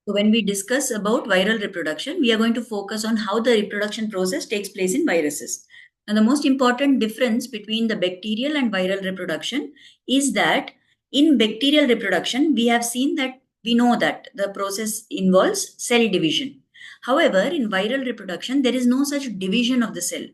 So when we discuss about viral reproduction, we are going to focus on how the reproduction process takes place in viruses. Now, the most important difference between the bacterial and viral reproduction is that in bacterial reproduction, we know that the process involves cell division. However, in viral reproduction, there is no such division of the cell.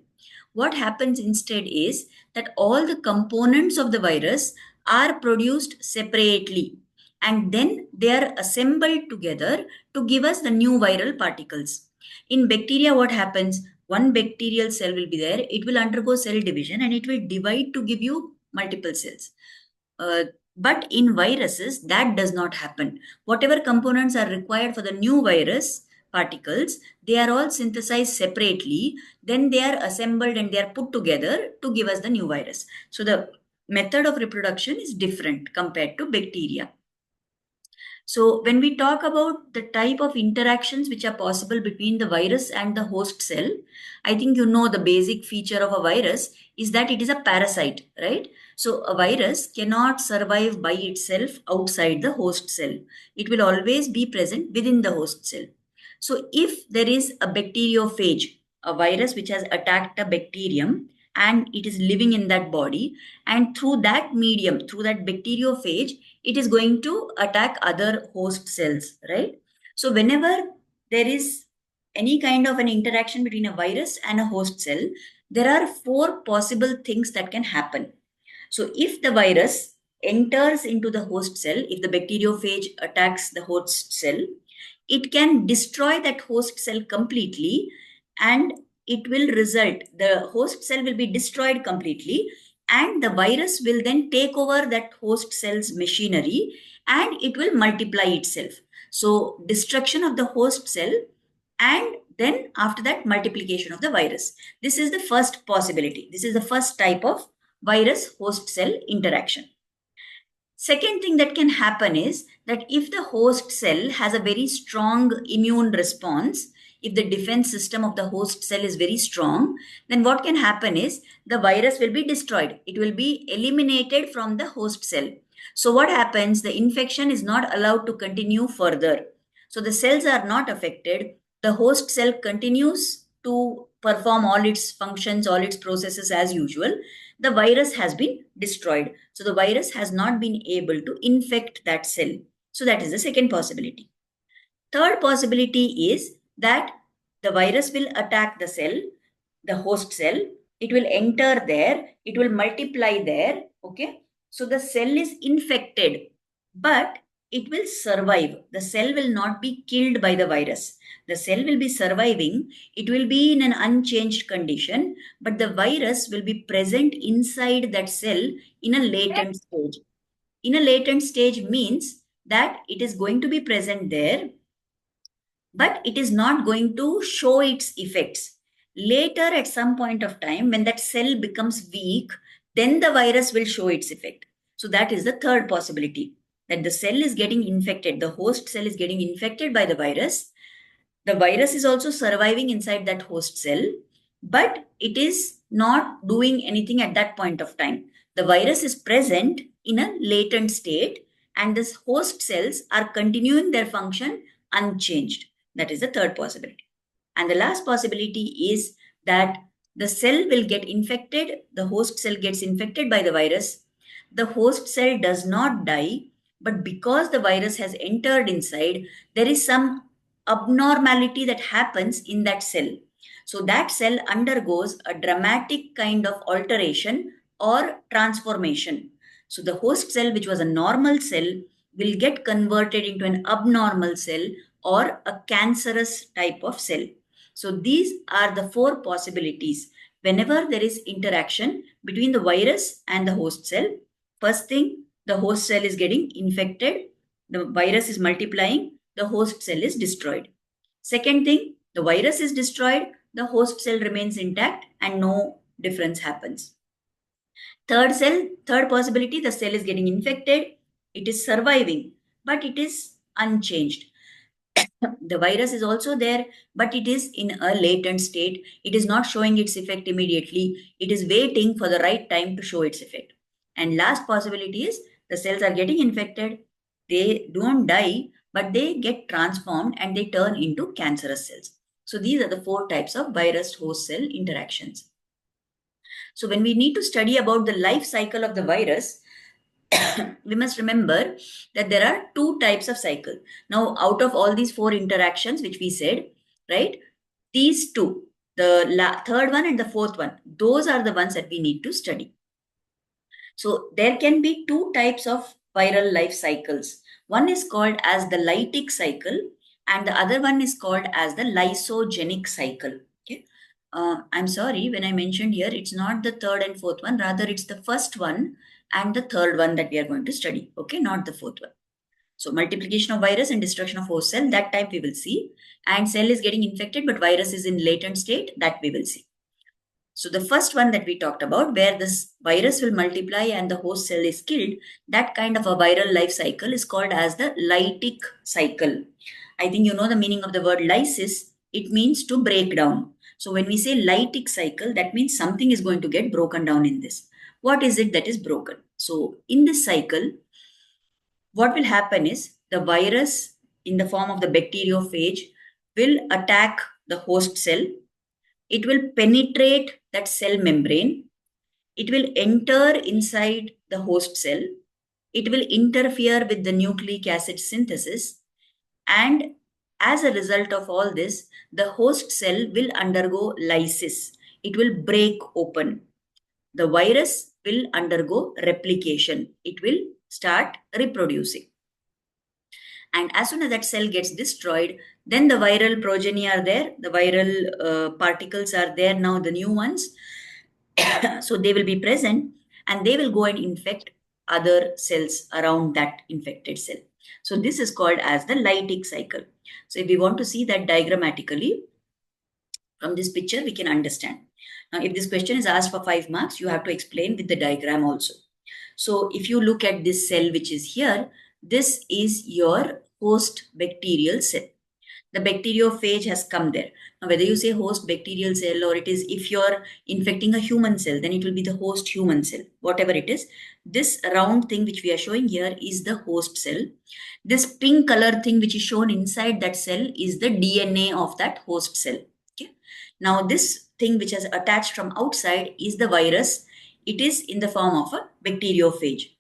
What happens instead is that all the components of the virus are produced separately and then they are assembled together to give us the new viral particles. In bacteria, what happens? One bacterial cell will be there, it will undergo cell division and it will divide to give you multiple cells. Uh, but in viruses, that does not happen. Whatever components are required for the new virus particles, they are all synthesized separately. Then they are assembled and they are put together to give us the new virus. So the method of reproduction is different compared to bacteria. So when we talk about the type of interactions which are possible between the virus and the host cell, I think you know the basic feature of a virus is that it is a parasite, right? So a virus cannot survive by itself outside the host cell. It will always be present within the host cell. So if there is a bacteriophage, a virus which has attacked a bacterium and it is living in that body, and through that medium, through that bacteriophage, it is going to attack other host cells, right? So whenever there is any kind of an interaction between a virus and a host cell, there are four possible things that can happen. So if the virus enters into the host cell, if the bacteriophage attacks the host cell, it can destroy that host cell completely and it will result, the host cell will be destroyed completely and the virus will then take over that host cell's machinery and it will multiply itself. So destruction of the host cell and then after that multiplication of the virus. This is the first possibility. This is the first type of virus host cell interaction. Second thing that can happen is that if the host cell has a very strong immune response, if the defense system of the host cell is very strong, then what can happen is the virus will be destroyed. It will be eliminated from the host cell. So what happens? The infection is not allowed to continue further. So the cells are not affected. The host cell continues to perform all its functions, all its processes as usual. The virus has been destroyed. So the virus has not been able to infect that cell. So that is the second possibility. Third possibility is that the virus will attack the cell, the host cell. It will enter there. It will multiply there. Okay. So the cell is infected, but it will survive. The cell will not be killed by the virus. The cell will be surviving. It will be in an unchanged condition, but the virus will be present inside that cell in a latent stage. In a latent stage means that it is going to be present there, but it is not going to show its effects. Later, at some point of time, when that cell becomes weak, then the virus will show its effect. So that is the third possibility, that the cell is getting infected, the host cell is getting infected by the virus. The virus is also surviving inside that host cell, but it is not doing anything at that point of time. The virus is present in a latent state, and the host cells are continuing their function unchanged. That is the third possibility. And the last possibility is that the cell will get infected, the host cell gets infected by the virus. The host cell does not die, but because the virus has entered inside, there is some abnormality that happens in that cell. So that cell undergoes a dramatic kind of alteration or transformation. So the host cell, which was a normal cell, will get converted into an abnormal cell or a cancerous type of cell. So these are the four possibilities. Whenever there is interaction between the virus and the host cell, first thing, the host cell is getting infected, the virus is multiplying, the host cell is destroyed. Second thing, the virus is destroyed, the host cell remains intact and no difference happens. Third possibility, the cell is getting infected, it is surviving, but it is unchanged. The virus is also there, but it is in a latent state. It is not showing its effect immediately. It is waiting for the right time to show its effect. And last possibility is the cells are getting infected. They don't die, but they get transformed and they turn into cancerous cells. So these are the 4 types of virus-host cell interactions. So when we need to study about the life cycle of the virus, we must remember that there are 2 types of cycle. Now, out of all these 4 interactions which we said, right, these 2, the third one and the fourth one, those are the ones that we need to study. So there can be 2 types of viral life cycles. One is called as the lytic cycle and the other one is called as the lysogenic cycle. Okay. I'm sorry, when I mentioned here, it's not the third and fourth one, rather it's the first one and the third one that we are going to study. Okay, not the fourth one. So multiplication of virus and destruction of host cell, that type we will see. And cell is getting infected, but virus is in latent state, that we will see. So the first one that we talked about, where this virus will multiply and the host cell is killed, that kind of a viral life cycle is called as the lytic cycle. I think you know the meaning of the word lysis. It means to break down. So when we say lytic cycle, that means something is going to get broken down in this. What is it that is broken? So in this cycle, what will happen is the virus in the form of the bacteriophage will attack the host cell. It will penetrate that cell membrane. It will enter inside the host cell. It will interfere with the nucleic acid synthesis. And as a result of all this, the host cell will undergo lysis. It will break open. The virus will undergo replication. It will start reproducing. And as soon as that cell gets destroyed, then the viral progeny are there. The viral particles are there now, the new ones. So they will be present and they will go and infect other cells around that infected cell. So this is called as the lytic cycle. So if we want to see that diagrammatically, from this picture, we can understand. Now, if this question is asked for 5 marks, you have to explain with the diagram also. So if you look at this cell which is here, this is your host bacterial cell. The bacteriophage has come there. Now, whether you say host bacterial cell or it is, if you're infecting a human cell, then it will be the host human cell, whatever it is. This round thing which we are showing here is the host cell. This pink color thing which is shown inside that cell is the DNA of that host cell. Okay. Now, this thing which has attached from outside is the virus. It is in the form of a bacteriophage.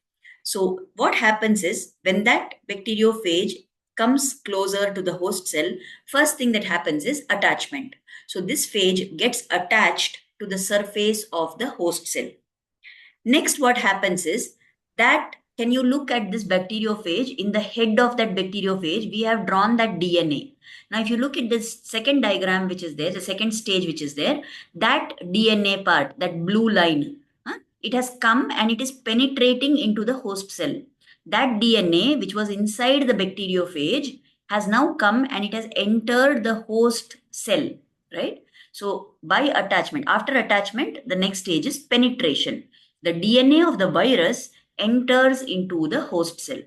So what happens is when that bacteriophage comes closer to the host cell, first thing that happens is attachment. So this phage gets attached to the surface of the host cell. Next, what happens is that, can you look at this bacteriophage? In the head of that bacteriophage, we have drawn that DNA. Now, if you look at this second diagram which is there, the second stage which is there, that DNA part, that blue line, it has come and it is penetrating into the host cell. That DNA which was inside the bacteriophage has now come and it has entered the host cell, right? So by attachment, after attachment, the next stage is penetration. The DNA of the virus enters into the host cell.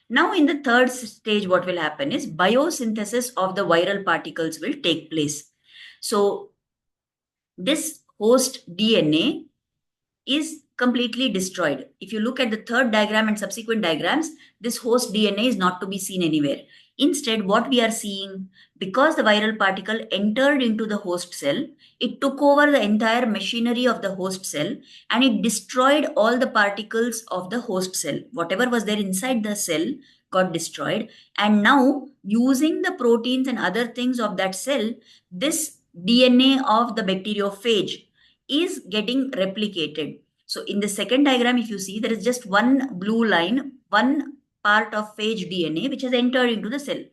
Now in the third stage, what will happen is biosynthesis of the viral particles will take place. So this host DNA is completely destroyed. If you look at the third diagram and subsequent diagrams, this host DNA is not to be seen anywhere. Instead, what we are seeing, because the viral particle entered into the host cell, it took over the entire machinery of the host cell and it destroyed all the particles of the host cell. Whatever was there inside the cell got destroyed. And now, using the proteins and other things of that cell, this DNA of the bacteriophage is getting replicated. So in the second diagram, if you see, there is just one blue line, one part of phage DNA which has entered into the cell.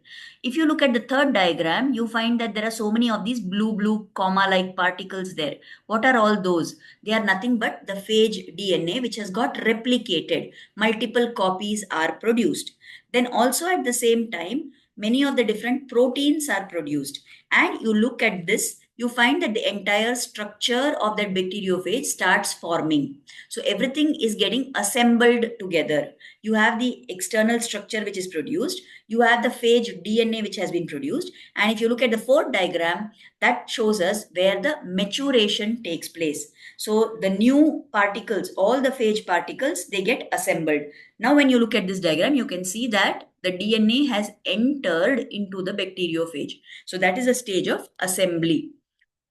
If you look at the third diagram, you find that there are so many of these blue comma-like particles there. What are all those? They are nothing but the phage DNA which has got replicated. Multiple copies are produced. Then also at the same time, many of the different proteins are produced. And you look at this, you find that the entire structure of that bacteriophage starts forming. So everything is getting assembled together. You have the external structure which is produced. You have the phage DNA which has been produced. And if you look at the fourth diagram, that shows us where the maturation takes place. So the new particles, all the phage particles, they get assembled. Now when you look at this diagram, you can see that the DNA has entered into the bacteriophage. So that is a stage of assembly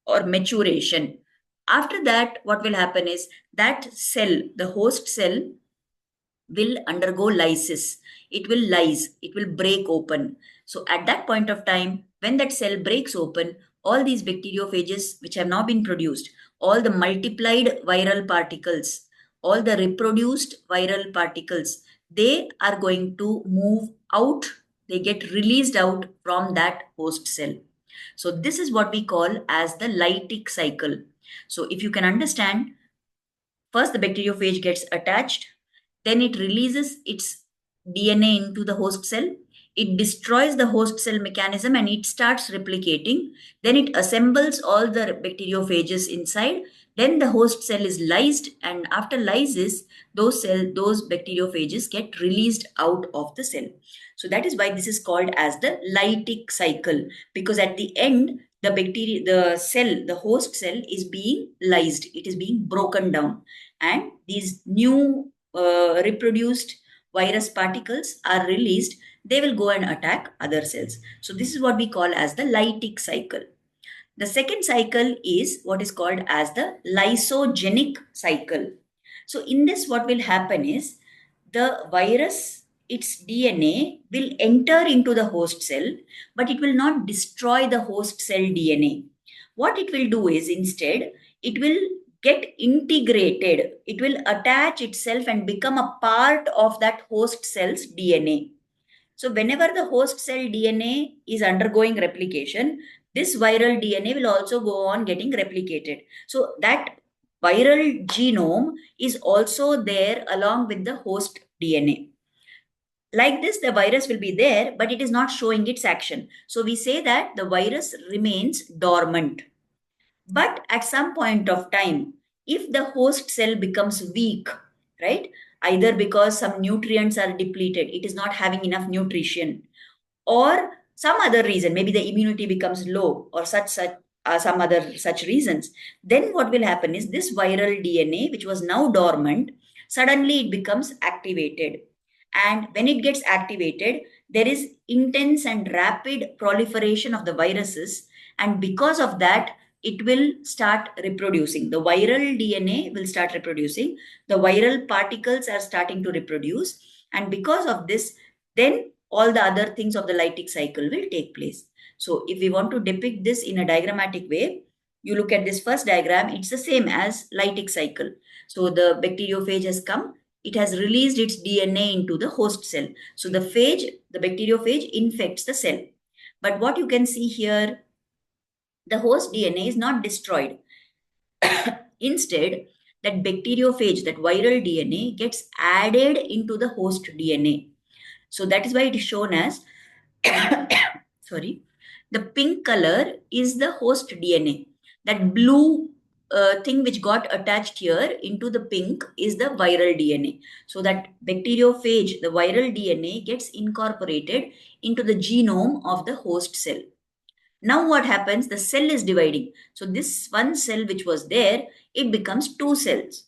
or maturation. After that, what will happen is that cell, the host cell, will undergo lysis. It will lyse, it will break open. So at that point of time, when that cell breaks open, all these bacteriophages which have now been produced, all the multiplied viral particles, all the reproduced viral particles, they are going to move out, they get released out from that host cell. So this is what we call as the lytic cycle. So if you can understand, first the bacteriophage gets attached, then it releases its DNA into the host cell. It destroys the host cell mechanism and it starts replicating. Then it assembles all the bacteriophages inside. Then the host cell is lysed, and after lysis, those bacteriophages get released out of the cell. So that is why this is called as the lytic cycle, because at the end, the cell, the host cell is being lysed, it is being broken down, and these new reproduced virus particles are released. They will go and attack other cells. So this is what we call as the lytic cycle. The second cycle is what is called as the lysogenic cycle. So in this, what will happen is the virus, its DNA will enter into the host cell, but it will not destroy the host cell DNA. What it will do is instead, it will get integrated. It will attach itself and become a part of that host cell's DNA. So whenever the host cell DNA is undergoing replication, this viral DNA will also go on getting replicated. So that viral genome is also there along with the host DNA. Like this, the virus will be there, but it is not showing its action. So we say that the virus remains dormant. But at some point of time, if the host cell becomes weak, right, either because some nutrients are depleted, it is not having enough nutrition, or some other reason, maybe the immunity becomes low, or some other such reasons, then what will happen is this viral DNA, which was now dormant, suddenly it becomes activated. And when it gets activated, there is intense and rapid proliferation of the viruses. And because of that, it will start reproducing. The viral DNA will start reproducing. The viral particles are starting to reproduce. And because of this, then all the other things of the lytic cycle will take place. So if we want to depict this in a diagrammatic way, you look at this first diagram, it's the same as lytic cycle. So the bacteriophage has come, it has released its DNA into the host cell. So the bacteriophage infects the cell. But what you can see here, the host DNA is not destroyed. Instead, that bacteriophage, that viral DNA gets added into the host DNA. So that is why it is shown as, sorry, the pink color is the host DNA. That blue thing which got attached here into the pink is the viral DNA. So that bacteriophage, the viral DNA gets incorporated into the genome of the host cell. Now what happens? The cell is dividing. So this one cell which was there, it becomes two cells.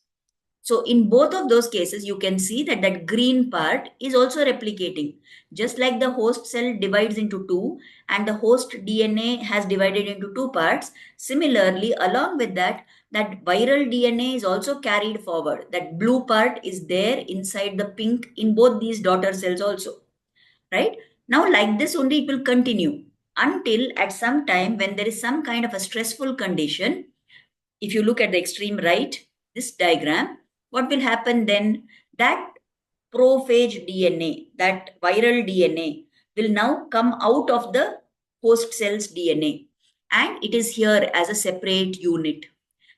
So in both of those cases, you can see that that green part is also replicating. Just like the host cell divides into two and the host DNA has divided into two parts, similarly, along with that, that viral DNA is also carried forward. That blue part is there inside the pink in both these daughter cells also, right? Now, like this only it will continue until at some time when there is some kind of a stressful condition. If you look at the extreme right, this diagram, what will happen then? That prophage DNA, that viral DNA, will now come out of the host cell's DNA and it is here as a separate unit.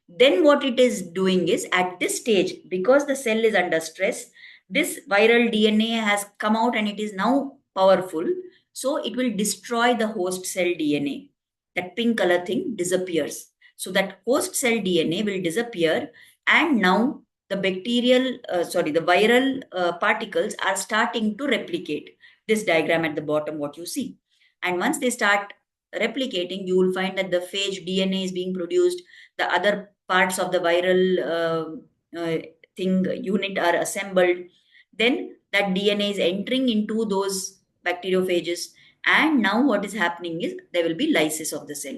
Then what it is doing is at this stage, because the cell is under stress, this viral DNA has come out and it is now powerful. So it will destroy the host cell DNA. That pink color thing disappears. So that host cell DNA will disappear, and now the the viral particles are starting to replicate. This diagram at the bottom, what you see. And once they start replicating, you will find that the phage DNA is being produced, the other parts of the viral thing unit are assembled. Then that DNA is entering into those bacteriophages. And now what is happening is there will be lysis of the cell.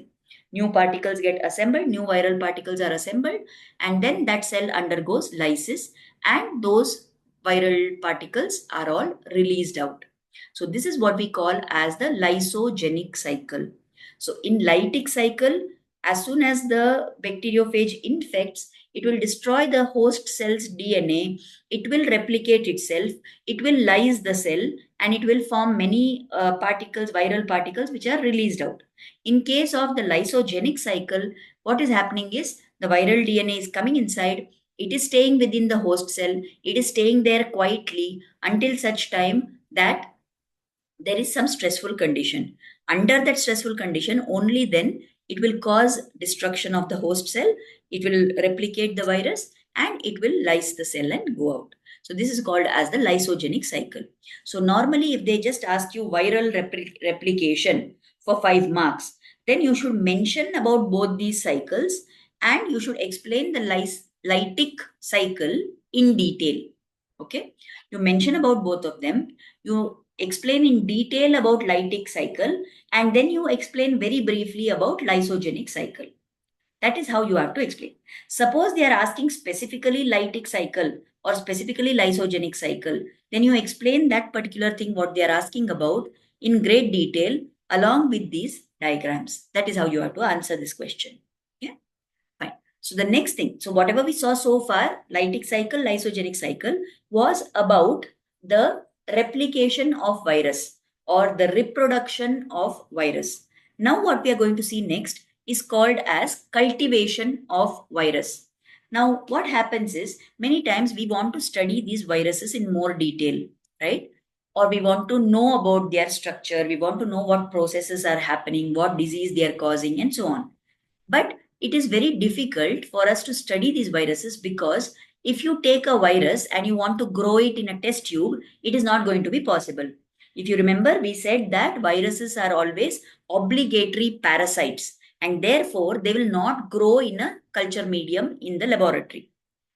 New particles get assembled, new viral particles are assembled, and then that cell undergoes lysis, and those viral particles are all released out. So this is what we call as the lysogenic cycle. So in lytic cycle, as soon as the bacteriophage infects, it will destroy the host cell's DNA, it will replicate itself, it will lyse the cell, and it will form many particles, viral particles, which are released out. In case of the lysogenic cycle, what is happening is the viral DNA is coming inside, it is staying within the host cell, it is staying there quietly until such time that there is some stressful condition. Under that stressful condition, only then it will cause destruction of the host cell, it will replicate the virus, and it will lyse the cell and go out. So this is called as the lysogenic cycle. So normally if they just ask you viral replication for 5 marks, then you should mention about both these cycles, and you should explain the lytic cycle in detail. Okay, you mention about both of them, you explain in detail about lytic cycle, and then you explain very briefly about lysogenic cycle. That is how you have to explain. Suppose they are asking specifically lytic cycle or specifically lysogenic cycle, then you explain that particular thing what they are asking about in great detail along with these diagrams. That is how you have to answer this question. Yeah, fine. So the next thing, so whatever we saw so far, lytic cycle, lysogenic cycle, was about the replication of virus or the reproduction of virus. Now what we are going to see next is called as cultivation of virus. Now what happens is many times we want to study these viruses in more detail, right? Or we want to know about their structure, we want to know what processes are happening, what disease they are causing, and so on. But it is very difficult for us to study these viruses because if you take a virus and you want to grow it in a test tube, it is not going to be possible. If you remember, we said that viruses are always obligatory parasites, and therefore they will not grow in a culture medium in the laboratory.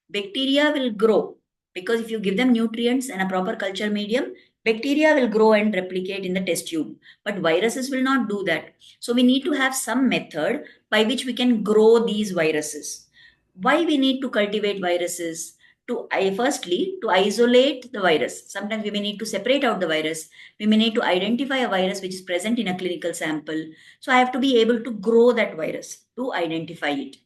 Bacteria will grow because if you give them nutrients and a proper culture medium, bacteria will grow and replicate in the test tube. But viruses will not do that. So we need to have some method by which we can grow these viruses. Why we need to cultivate viruses? To firstly, to isolate the virus. Sometimes we may need to separate out the virus. We may need to identify a virus which is present in a clinical sample. So I have to be able to grow that virus to identify it.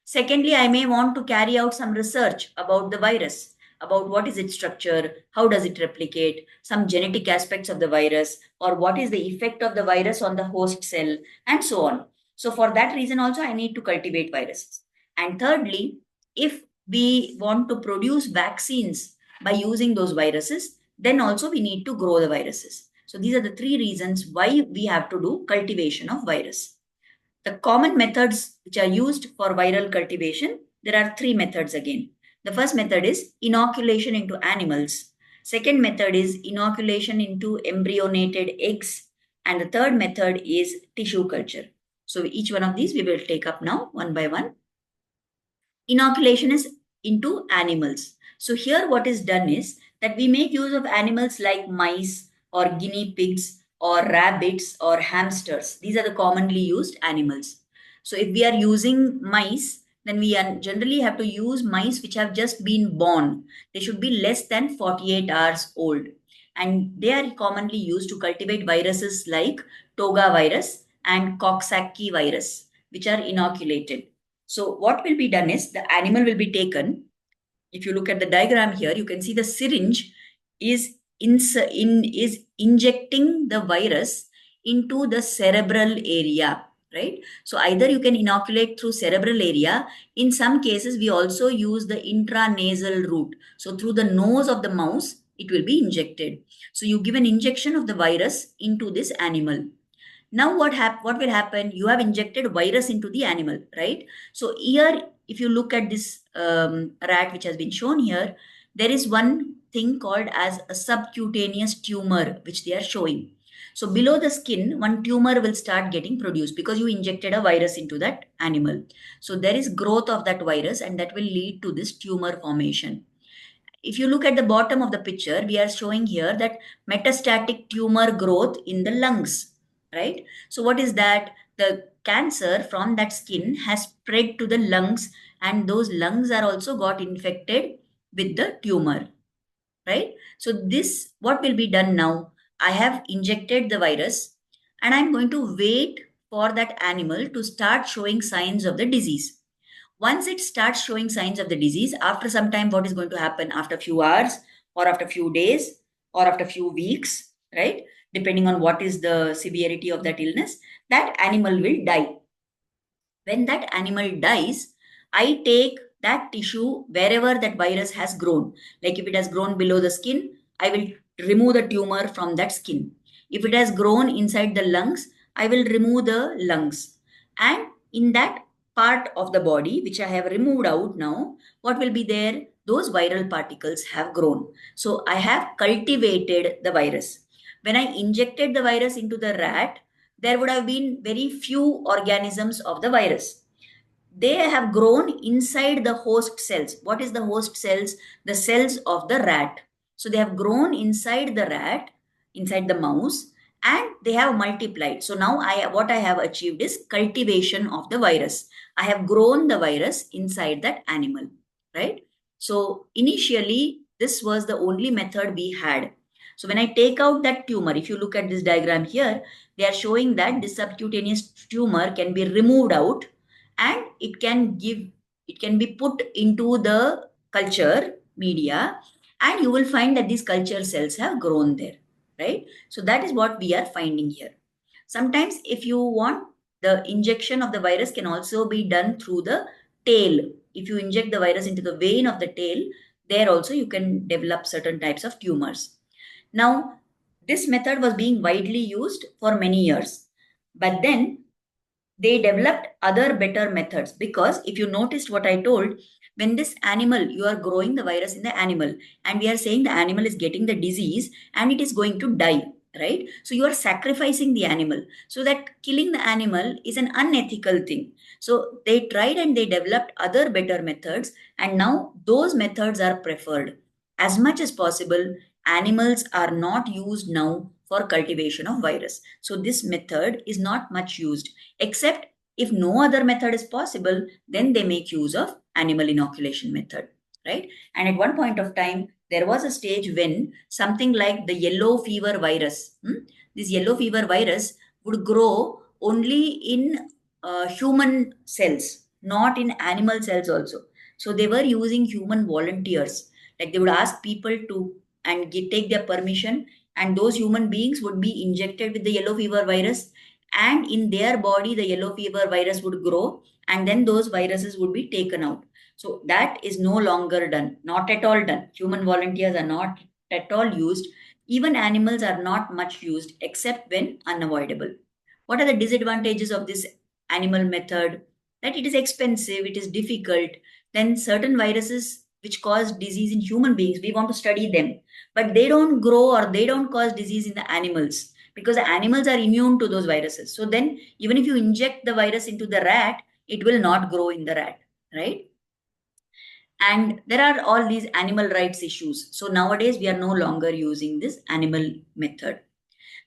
Secondly, I may want to carry out some research about the virus, about what is its structure, how does it replicate, some genetic aspects of the virus, or what is the effect of the virus on the host cell, and so on. So for that reason also, I need to cultivate viruses. And thirdly, if we want to produce vaccines by using those viruses, then also we need to grow the viruses. So these are the three reasons why we have to do cultivation of virus. The common methods which are used for viral cultivation, there are three methods again. The first method is inoculation into animals. Second method is inoculation into embryonated eggs. And the third method is tissue culture. So each one of these we will take up now one by one. Inoculation is into animals. So here what is done is that we make use of animals like mice or guinea pigs or rabbits or hamsters. These are the commonly used animals. So if we are using mice, then we generally have to use mice which have just been born. They should be less than 48 hours old. And they are commonly used to cultivate viruses like Toga virus and Coxsackie virus, which are inoculated. So what will be done is the animal will be taken. If you look at the diagram here, you can see the syringe is injecting the virus into the cerebral area, right? So either you can inoculate through cerebral area. In some cases, we also use the intranasal route. So through the nose of the mouse, it will be injected. So you give an injection of the virus into this animal. Now what will happen? You have injected virus into the animal, right? So here, if you look at this rat which has been shown here, there is one thing called as a subcutaneous tumor which they are showing. So below the skin, one tumor will start getting produced because you injected a virus into that animal. So there is growth of that virus and that will lead to this tumor formation. if you look at the bottom of the picture, we are showing here that metastatic tumor growth in the lungs, right? So what is that? The cancer from that skin has spread to the lungs, and those lungs are also got infected with the tumor, right? So this, what will be done now? I have injected the virus and I'm going to wait for that animal to start showing signs of the disease. Once it starts showing signs of the disease, after some time, what is going to happen? After a few hours, or after a few days, or after a few weeks, right? Depending on what is the severity of that illness, that animal will die. When that animal dies, I take that tissue wherever that virus has grown. Like if it has grown below the skin, I will remove the tumor from that skin. If it has grown inside the lungs, I will remove the lungs. And in that part of the body which I have removed out now, what will be there? Those viral particles have grown. So I have cultivated the virus. When I injected the virus into the rat, there would have been very few organisms of the virus. They have grown inside the host cells. What is the host cells? The cells of the rat. So they have grown inside the rat, inside the mouse, and they have multiplied. So now what I have achieved is cultivation of the virus. I have grown the virus inside that animal, right? So initially, this was the only method we had. So when I take out that tumor, if you look at this diagram here, they are showing that this subcutaneous tumor can be removed out and it can be put into the culture media, and you will find that these culture cells have grown there, right? So that is what we are finding here. Sometimes if you want, the injection of the virus can also be done through the tail. If you inject the virus into the vein of the tail, there also you can develop certain types of tumors. Now, this method was being widely used for many years, but then they developed other better methods. Because if you noticed what I told, when this animal, you are growing the virus in the animal, and we are saying the animal is getting the disease and it is going to die, right? So you are sacrificing the animal. So that killing the animal is an unethical thing. So they tried and they developed other better methods, and now those methods are preferred. As much as possible, animals are not used now for cultivation of virus. So this method is not much used, except if no other method is possible, then they make use of animal inoculation method, right? And at one point of time, there was a stage when something like the yellow fever virus, this yellow fever virus would grow only in human cells, not in animal cells also. So they were using human volunteers. Like they would ask people to take their permission, and those human beings would be injected with the yellow fever virus, and in their body the yellow fever virus would grow, and then those viruses would be taken out. So that is no longer done, not at all done. Human volunteers are not at all used. Even animals are not much used except when unavoidable. What are the disadvantages of this animal method? That it is expensive, it is difficult. Then certain viruses which cause disease in human beings, we want to study them, but they don't grow or they don't cause disease in the animals, because the animals are immune to those viruses. So then even if you inject the virus into the rat, it will not grow in the rat, right? And there are all these animal rights issues. So nowadays we are no longer using this animal method.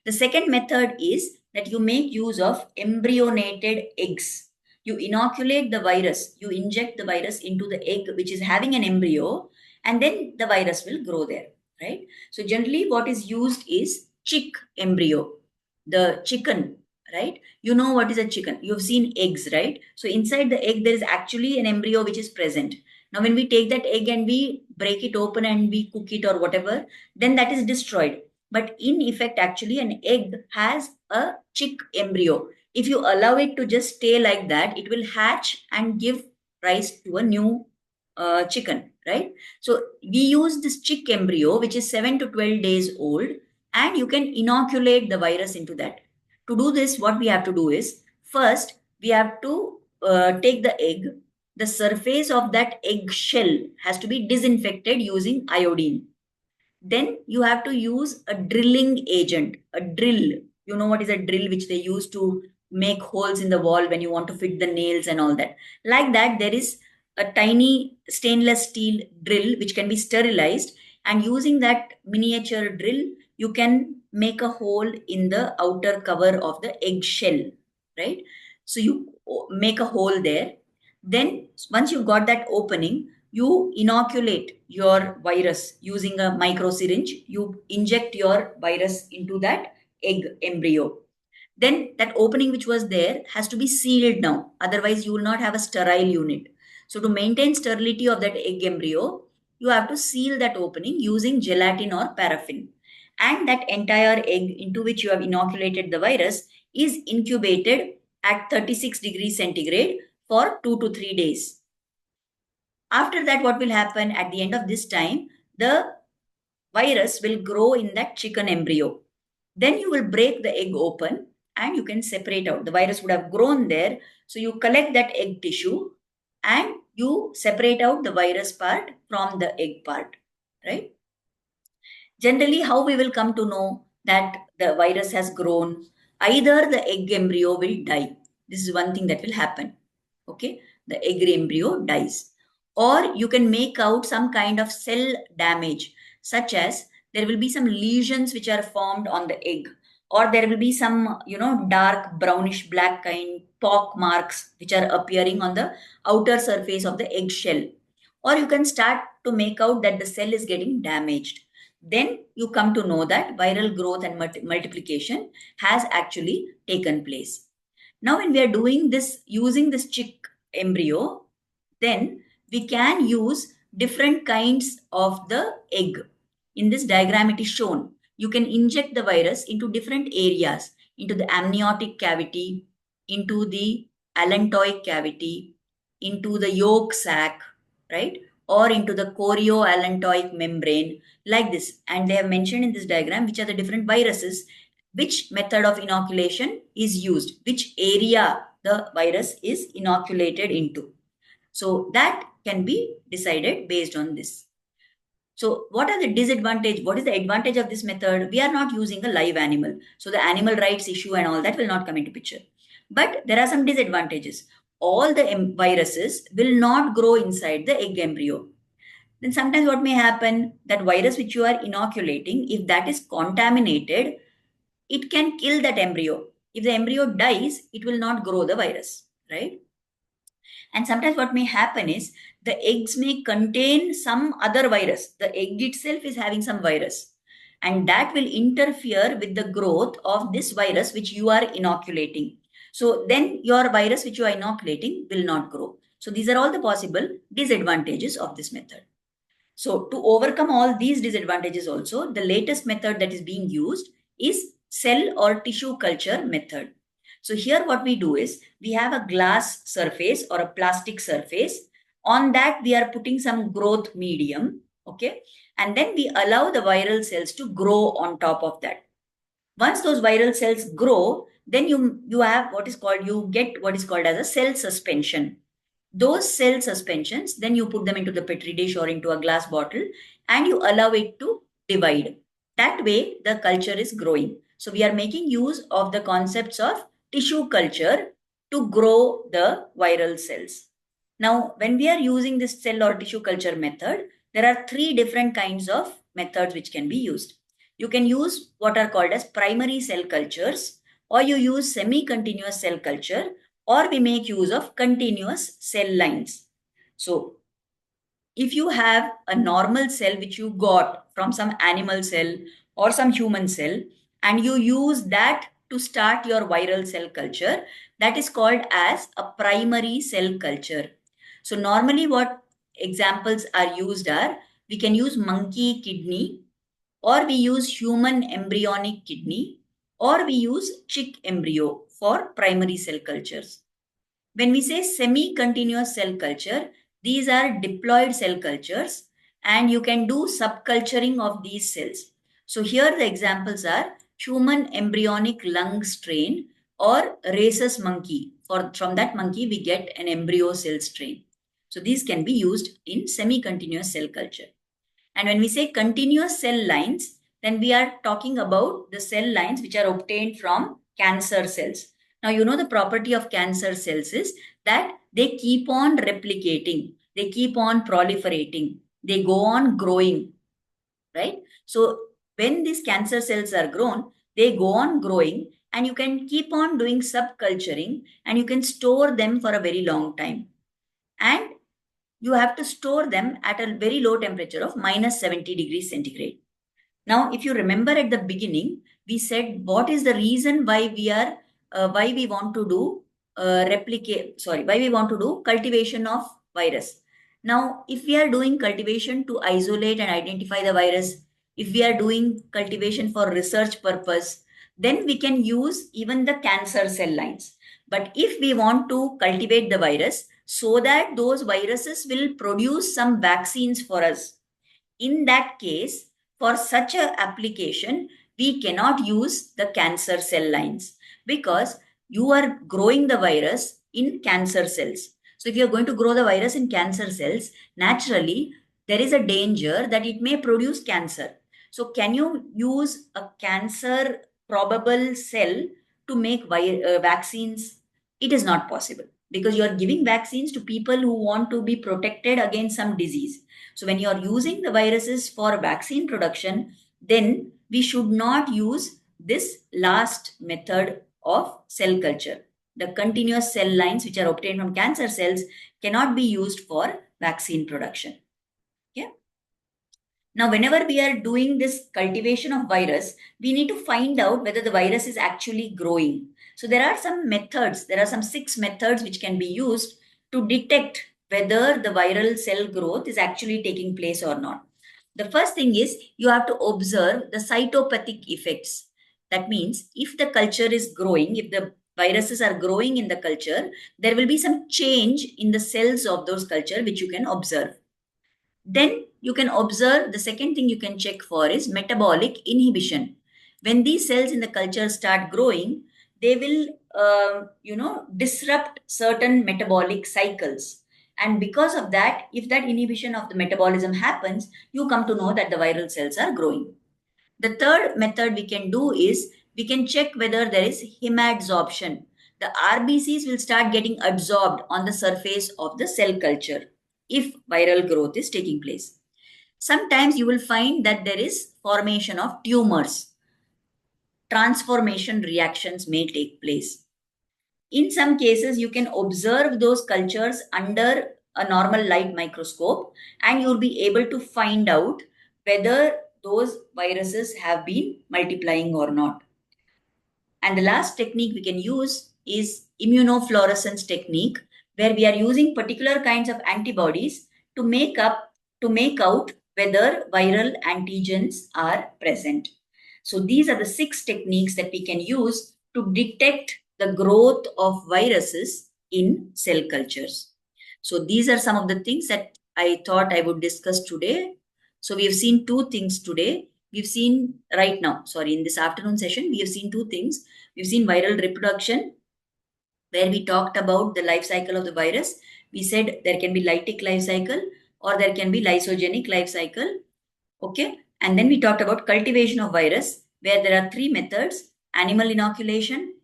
The second method is that you make use of embryonated eggs. You inoculate the virus, you inject the virus into the egg which is having an embryo, and then the virus will grow there, right? So generally what is used is chick embryo, the chicken, right? You know what is a chicken? You've seen eggs, right? So inside the egg there is actually an embryo which is present. Now when we take that egg and we break it open and we cook it or whatever, then that is destroyed. But in effect, actually, an egg has a chick embryo. If you allow it to just stay like that, it will hatch and give rise to a new chicken, right? So we use this chick embryo, which is 7 to 12 days old, and you can inoculate the virus into that. To do this, what we have to do is, first, we have to take the egg. The surface of that egg shell has to be disinfected using iodine. Then you have to use a drilling agent, a drill. You know what is a drill, which they use to make holes in the wall when you want to fit the nails and all that. Like that, there is a tiny stainless steel drill which can be sterilized, and using that miniature drill you can make a hole in the outer cover of the egg shell, right? So you make a hole there. Then once you've got that opening, you inoculate your virus using a micro syringe. You inject your virus into that egg embryo. Then that opening which was there has to be sealed now. Otherwise, you will not have a sterile unit. So to maintain sterility of that egg embryo, you have to seal that opening using gelatin or paraffin. And that entire egg into which you have inoculated the virus is incubated at 36 degrees centigrade for 2 to 3 days. After that, what will happen at the end of this time? The virus will grow in that chicken embryo. Then you will break the egg open and you can separate out. The virus would have grown there. So you collect that egg tissue and you separate out the virus part from the egg part, right? Generally, how we will come to know that the virus has grown? Either the egg embryo will die. This is one thing that will happen. Okay, the egg embryo dies. Or you can make out some kind of cell damage, such as there will be some lesions which are formed on the egg, or there will be some, dark brownish black kind pock marks which are appearing on the outer surface of the egg shell. Or you can start to make out that the cell is getting damaged. Then you come to know that viral growth and multiplication has actually taken place. Now, when we are doing this using this chick embryo, then we can use different kinds of the egg. In this diagram, it is shown. You can inject the virus into different areas, into the amniotic cavity, into the allantoic cavity, into the yolk sac, right? Or into the chorioallantoic membrane, like this. And they have mentioned in this diagram which are the different viruses, which method of inoculation is used, which area the virus is inoculated into. So that can be decided based on this. So what are the disadvantage? What is the advantage of this method? We are not using a live animal. So the animal rights issue and all that will not come into picture. But there are some disadvantages. All the viruses will not grow inside the egg embryo. Then sometimes what may happen, that virus which you are inoculating, if that is contaminated, it can kill that embryo. If the embryo dies, it will not grow the virus, right? And sometimes what may happen is the eggs may contain some other virus. The egg itself is having some virus, and that will interfere with the growth of this virus which you are inoculating. So then your virus which you are inoculating will not grow. So these are all the possible disadvantages of this method. So to overcome all these disadvantages also, the latest method that is being used is cell or tissue culture method. So here what we do is we have a glass surface or a plastic surface. On that we are putting some growth medium, okay? And then we allow the viral cells to grow on top of that. Once those viral cells grow, then you get what is called as a cell suspension. Those cell suspensions, then you put them into the Petri dish or into a glass bottle and you allow it to divide. That way, the culture is growing. So we are making use of the concepts of tissue culture to grow the viral cells. Now, when we are using this cell or tissue culture method, there are 3 different kinds of methods which can be used. You can use what are called as primary cell cultures, or you use semi-continuous cell culture, or we make use of continuous cell lines. So if you have a normal cell which you got from some animal cell or some human cell, and you use that to start your viral cell culture, that is called as a primary cell culture. So normally what examples are used are, we can use monkey kidney, or we use human embryonic kidney, or we use chick embryo for primary cell cultures. When we say semi-continuous cell culture, these are diploid cell cultures and you can do subculturing of these cells. So here the examples are human embryonic lung strain or rhesus monkey. From that monkey, we get an embryo cell strain. So these can be used in semi-continuous cell culture. And when we say continuous cell lines, then we are talking about the cell lines which are obtained from cancer cells. Now, you know the property of cancer cells is that they keep on replicating. they keep on proliferating, they go on growing, right? So when these cancer cells are grown, they go on growing, and you can keep on doing subculturing, and you can store them for a very long time. And you have to store them at a very low temperature of minus 70 degrees centigrade. Now, if you remember at the beginning, we said what is the reason why we want to do why we want to do cultivation of virus. Now, if we are doing cultivation to isolate and identify the virus, if we are doing cultivation for research purpose, then we can use even the cancer cell lines. But if we want to cultivate the virus so that those viruses will produce some vaccines for us, in that case, for such a application, we cannot use the cancer cell lines because you are growing the virus in cancer cells. So if you're going to grow the virus in cancer cells, naturally, there is a danger that it may produce cancer. So can you use a cancer probable cell to make vaccines? It is not possible because you are giving vaccines to people who want to be protected against some disease. So when you are using the viruses for vaccine production, then we should not use this last method of cell culture. The continuous cell lines which are obtained from cancer cells cannot be used for vaccine production. Okay. Now, whenever we are doing this cultivation of virus, we need to find out whether the virus is actually growing. So there are some methods, there are some 6 methods which can be used to detect whether the viral cell growth is actually taking place or not. The first thing is you have to observe the cytopathic effects. That means if the culture is growing, if the viruses are growing in the culture, there will be some change in the cells of those culture which you can observe. Then you can observe the second thing you can check for is metabolic inhibition. When these cells in the culture start growing, they will, disrupt certain metabolic cycles. And because of that, if that inhibition of the metabolism happens, you come to know that the viral cells are growing. The third method we can do is we can check whether there is hemadsorption. The RBCs will start getting absorbed on the surface of the cell culture if viral growth is taking place. Sometimes you will find that there is formation of tumors. Transformation reactions may take place. In some cases, you can observe those cultures under a normal light microscope and you'll be able to find out whether those viruses have been multiplying or not. And the last technique we can use is immunofluorescence technique, where we are using particular kinds of antibodies to make out whether viral antigens are present. So these are the 6 techniques that we can use to detect the growth of viruses in cell cultures. So these are some of the things that I thought I would discuss today. So we have seen 2 things today. We've seen right now, in this afternoon session, we have seen 2 things. We've seen viral reproduction, where we talked about the life cycle of the virus. We said there can be lytic life cycle or there can be lysogenic life cycle. Okay. And then we talked about cultivation of virus, where there are 3 methods: animal inoculation,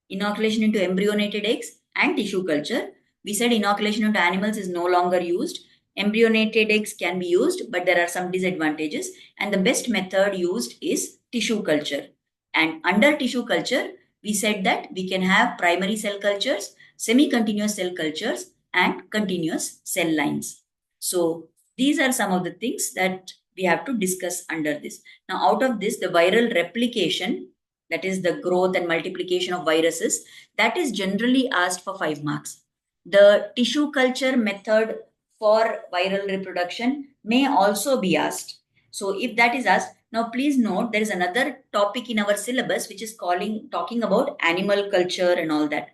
inoculation into embryonated eggs, and tissue culture. We said inoculation into animals is no longer used. Embryonated eggs can be used, but there are some disadvantages. And the best method used is tissue culture. And under tissue culture, we said that we can have primary cell cultures, semi-continuous cell cultures, and continuous cell lines. So these are some of the things that we have to discuss under this. Now, out of this, the viral replication, that is the growth and multiplication of viruses, that is generally asked for 5 marks. The tissue culture method for viral reproduction may also be asked. So if that is asked, now please note there is another topic in our syllabus which is talking about animal culture and all that.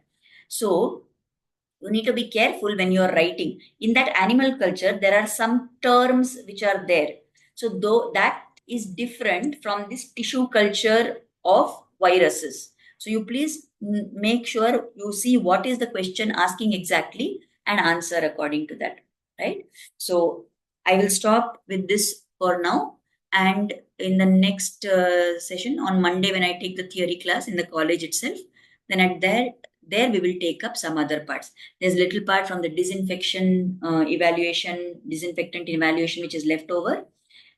So you need to be careful when you are writing. In that animal culture, there are some terms which are there. So though that is different from this tissue culture of viruses. So you please make sure you see what is the question asking exactly and answer according to that, right? So I will stop with this for now. And in the next session on Monday, when I take the theory class in the college itself, then there we will take up some other parts. There's little part from the disinfection disinfectant evaluation, which is left over.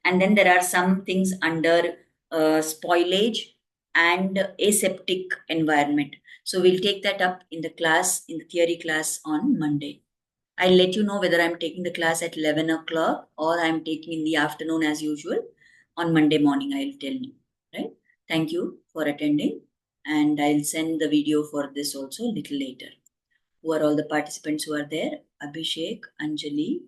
And then there are some things under spoilage and aseptic environment. So we'll take that up in the class, in the theory class on Monday. I'll let you know whether I'm taking the class at 11 o'clock or I'm taking in the afternoon as usual. On Monday morning, I'll tell you, right? Thank you for attending. And I'll send the video for this also a little later. Who are all the participants who are there? Abhishek, Anjali.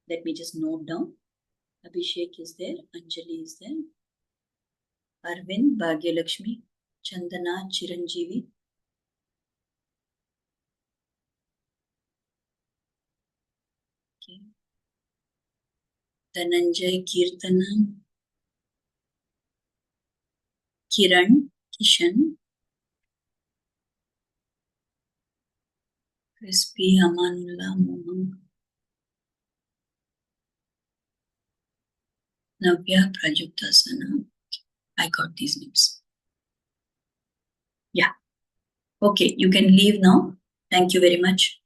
Let me just note down. Abhishek is there, Anjali is there, Arvind, Bhagyalakshmi, Chandana, Chiranjeevi. Okay. Dhananjay, Kirtana, Kiran, Kishan, Crispy, Amanullah, Moham, Navya, Prajakta, Sana. I got these names. Yeah. Okay, you can leave now. Thank you very much.